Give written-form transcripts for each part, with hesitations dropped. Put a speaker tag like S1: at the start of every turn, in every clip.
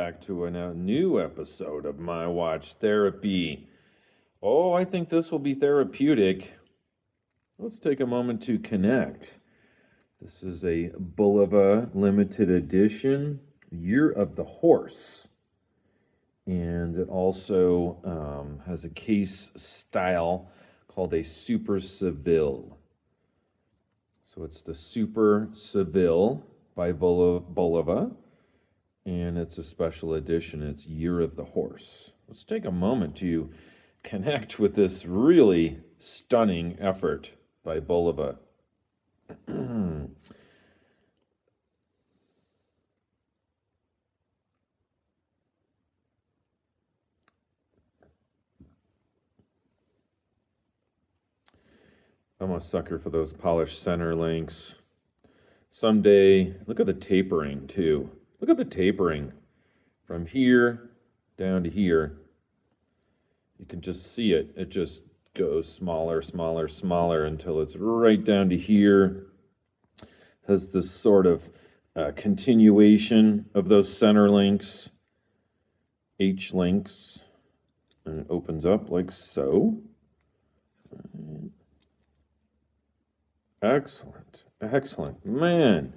S1: back to a new episode of My Watch Therapy. Oh, I think this will be therapeutic. Let's take a moment to connect. This is a Bulova limited edition, Year of the Horse. And it also has a case style called a Super Seville. So it's the Super Seville by Bulova. And it's a special edition. It's Year of the Horse. Let's take a moment to connect with this really stunning effort by Bulova. I'm a sucker for those polished center links. Someday, look at the tapering too. Look at the tapering from here down to here. You can just see it. It just goes smaller, smaller, smaller until it's right down to here. Has this sort of continuation of those center links, H links, and it opens up like so. Excellent, excellent. Man,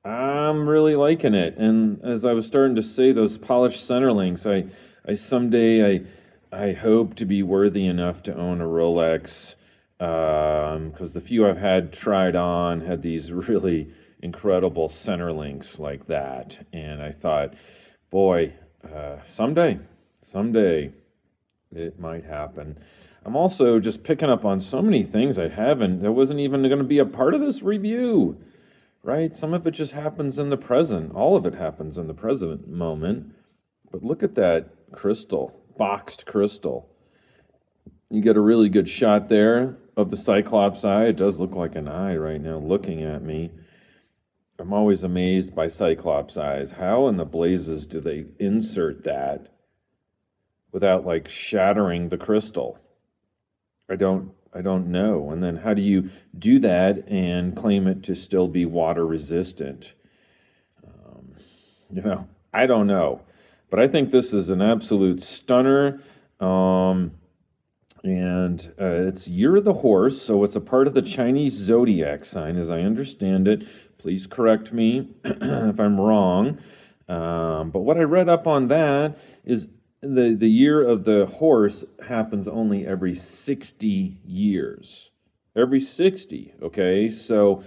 S1: I'm really liking it. And as I was starting to say, those polished center links, I someday hope to be worthy enough to own a Rolex, because the few I've had tried on had these really incredible center links like that. And I thought, boy, someday it might happen. I'm also just picking up on so many things I haven't. That wasn't even going to be a part of this review, right? Some of it just happens in the present. All of it happens in the present moment. But look at that crystal, boxed crystal. You get a really good shot there of the Cyclops eye. It does look like an eye right now looking at me. I'm always amazed by Cyclops eyes. How in the blazes do they insert that without like shattering the crystal? I don't know. And then how do you do that and claim it to still be water resistant? I don't know. But I think this is an absolute stunner. And it's Year of the Horse, so it's a part of the Chinese zodiac sign, as I understand it. Please correct me if I'm wrong. But what I read up on that is the Year of the Horse happens only every 60 years. Every 60, okay? So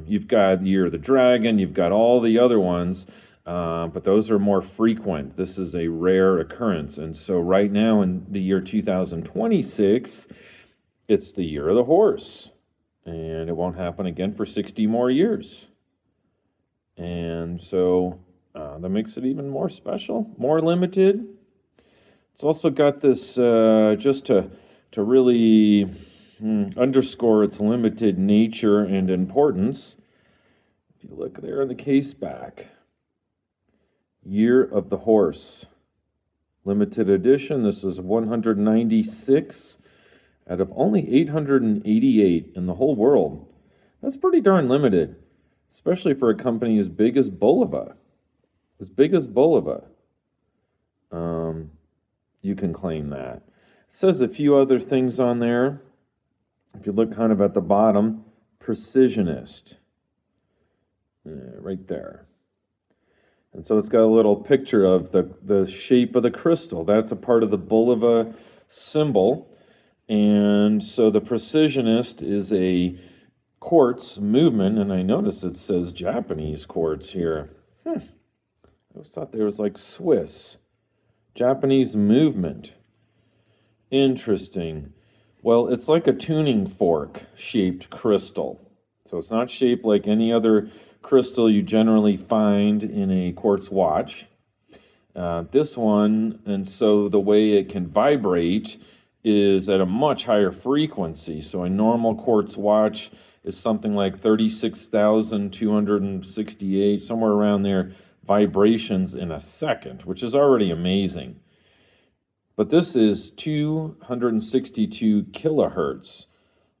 S1: you've got the Year of the Dragon, you've got all the other ones, but those are more frequent. This is a rare occurrence. And so right now in the year 2026, it's the Year of the Horse. And it won't happen again for 60 more years. And so that makes it even more special, more limited. It's also got this, just to really underscore its limited nature and importance. If you look there in the case back, Year of the Horse, limited edition. This is 196 out of only 888 in the whole world. That's pretty darn limited, especially for a company as big as Bulova. As big as Bulova, you can claim that. It says a few other things on there. If you look kind of at the bottom, Precisionist, right there. And so it's got a little picture of the shape of the crystal. That's a part of the Bulova symbol. And so the Precisionist is a quartz movement, and I notice it says Japanese quartz here. I always thought there was like Swiss. Japanese movement. Interesting. Well, it's like a tuning fork shaped crystal. So it's not shaped like any other crystal you generally find in a quartz watch. This one, and so the way it can vibrate is at a much higher frequency. So a normal quartz watch is something like 36,268, somewhere around there, vibrations in a second, which is already amazing. But this is 262 kilohertz,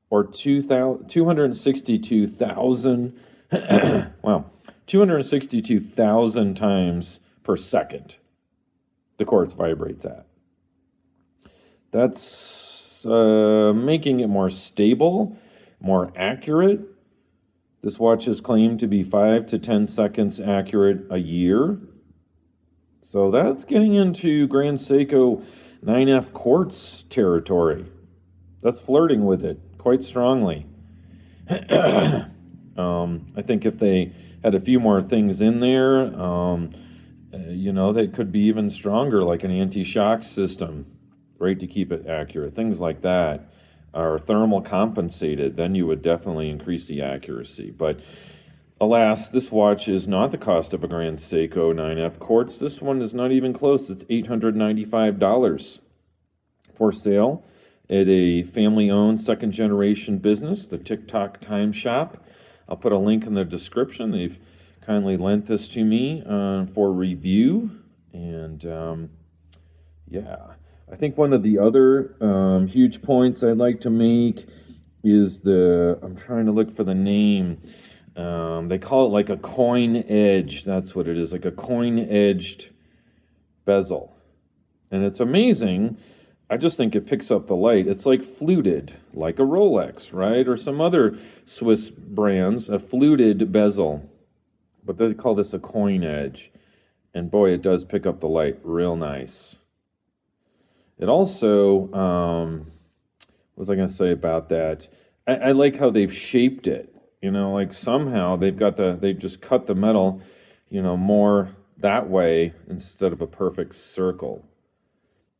S1: or 262,000 wow, 262,000 times per second the quartz vibrates at. That's making it more stable, more accurate. This watch is claimed to be 5 to 10 seconds accurate a year. So that's getting into Grand Seiko 9F quartz territory. That's flirting with it quite strongly. I think if they had a few more things in there, they could be even stronger, like an anti-shock system, right, to keep it accurate. Things like that are thermal compensated, then you would definitely increase the accuracy. But alas, this watch is not the cost of a Grand Seiko 9F quartz. This one is not even close. It's $895 for sale at a family-owned second-generation business, the Tock Time Shop. I'll put a link in the description. They've kindly lent this to me for review. And I think one of the other huge points I'd like to make is I'm trying to look for the name. They call it like a coin edge. That's what it is, like a coin-edged bezel. And it's amazing. I just think it picks up the light. It's like fluted, like a Rolex, right? Or some other Swiss brands, a fluted bezel. But they call this a coin edge. And boy, it does pick up the light real nice. It also, what was I going to say about that? I like how they've shaped it. Like somehow they've just cut the metal, more that way instead of a perfect circle.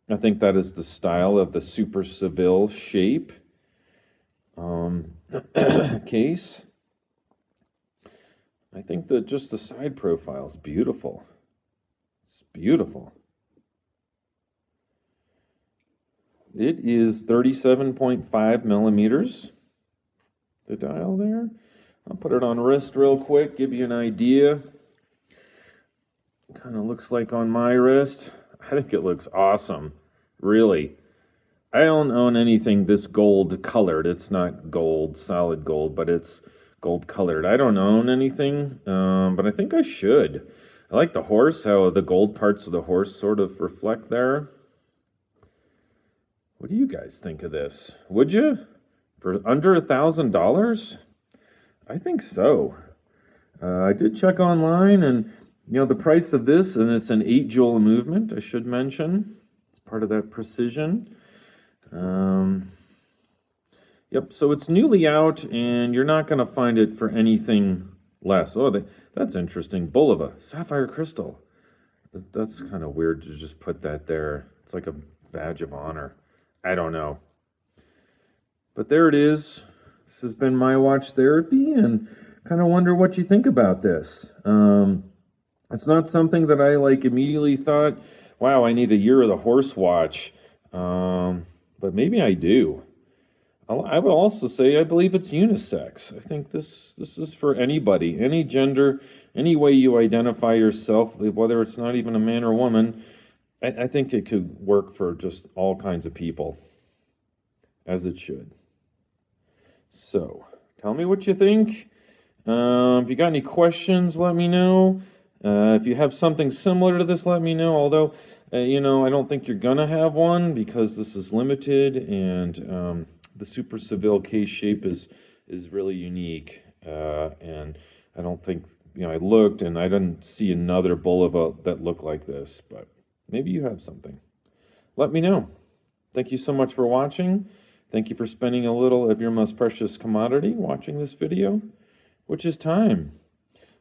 S1: I think that is the style of the Super Seville shape case. I think that just the side profile is beautiful. It's beautiful. It is 37.5 millimeters, the dial there. I'll put it on wrist real quick, give you an idea. Kind of looks like on my wrist. I think it looks awesome, really. I don't own anything this gold colored. It's not gold, solid gold, but it's gold colored. I don't own anything, but I think I should. I like the horse, how the gold parts of the horse sort of reflect there. What do you guys think of this? Would you? For under $1,000? I think so. I did check online, and the price of this, and it's an 8 joule movement, I should mention. It's part of that precision. Yep, so it's newly out, and you're not going to find it for anything less. Oh, that's interesting. Bulova, sapphire crystal. That's kind of weird to just put that there. It's like a badge of honor. I don't know. But there it is. This has been my watch therapy, and kind of wonder what you think about this. It's not something that I immediately thought, wow, I need a year of the horse watch. But maybe I do. I would also say I believe it's unisex. I think this is for anybody, any gender, any way you identify yourself, whether it's not even a man or woman. I think it could work for just all kinds of people, as it should. So, tell me what you think. If you got any questions, let me know. If you have something similar to this, let me know. Although, I don't think you're going to have one because this is limited, and the Super Seville case shape is really unique. And I don't think, I looked and I didn't see another Bulova that looked like this, but maybe you have something. Let me know. Thank you so much for watching. Thank you for spending a little of your most precious commodity watching this video, which is time.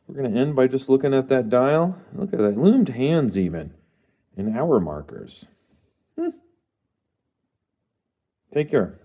S1: We're going to end by just looking at that dial. Look at that, loomed hands even, and hour markers. Take care.